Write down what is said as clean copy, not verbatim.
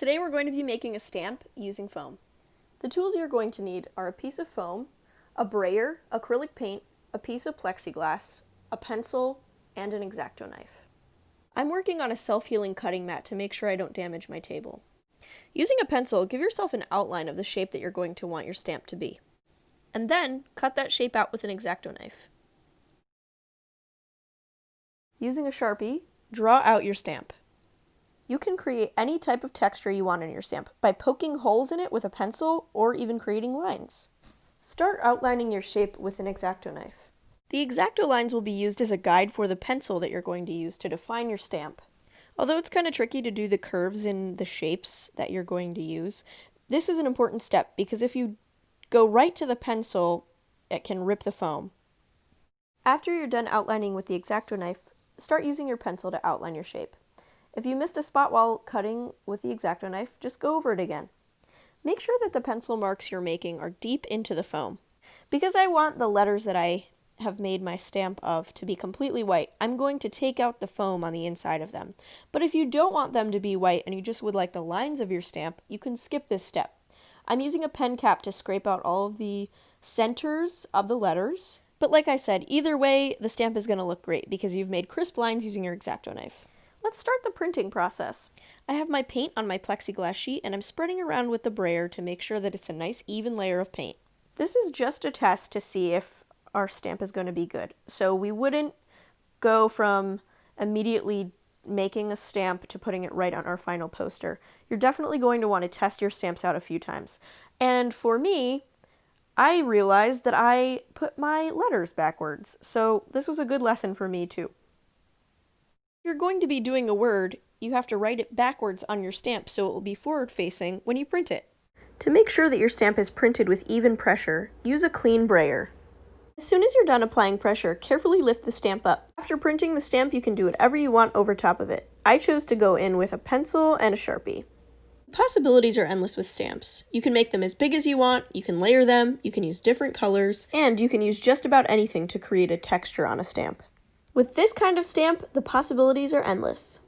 Today we're going to be making a stamp using foam. The tools you're going to need are a piece of foam, a brayer, acrylic paint, a piece of plexiglass, a pencil, and an X-Acto knife. I'm working on a self-healing cutting mat to make sure I don't damage my table. Using a pencil, give yourself an outline of the shape that you're going to want your stamp to be. And then, cut that shape out with an X-Acto knife. Using a Sharpie, draw out your stamp. You can create any type of texture you want in your stamp by poking holes in it with a pencil or even creating lines. Start outlining your shape with an X-Acto knife. The X-Acto lines will be used as a guide for the pencil that you're going to use to define your stamp. Although it's kind of tricky to do the curves in the shapes that you're going to use, this is an important step because if you go right to the pencil, it can rip the foam. After you're done outlining with the X-Acto knife, start using your pencil to outline your shape. If you missed a spot while cutting with the X-Acto knife, just go over it again. Make sure that the pencil marks you're making are deep into the foam. Because I want the letters that I have made my stamp of to be completely white, I'm going to take out the foam on the inside of them. But if you don't want them to be white and you just would like the lines of your stamp, you can skip this step. I'm using a pen cap to scrape out all of the centers of the letters. But like I said, either way, the stamp is going to look great because you've made crisp lines using your X-Acto knife. Let's start the printing process. I have my paint on my plexiglass sheet and I'm spreading around with the brayer to make sure that it's a nice even layer of paint. This is just a test to see if our stamp is going to be good. So we wouldn't go from immediately making a stamp to putting it right on our final poster. You're definitely going to want to test your stamps out a few times. And for me, I realized that I put my letters backwards. So this was a good lesson for me too. If you're going to be doing a word, you have to write it backwards on your stamp so it will be forward-facing when you print it. To make sure that your stamp is printed with even pressure, use a clean brayer. As soon as you're done applying pressure, carefully lift the stamp up. After printing the stamp, you can do whatever you want over top of it. I chose to go in with a pencil and a Sharpie. The possibilities are endless with stamps. You can make them as big as you want, you can layer them, you can use different colors, and you can use just about anything to create a texture on a stamp. With this kind of stamp, the possibilities are endless.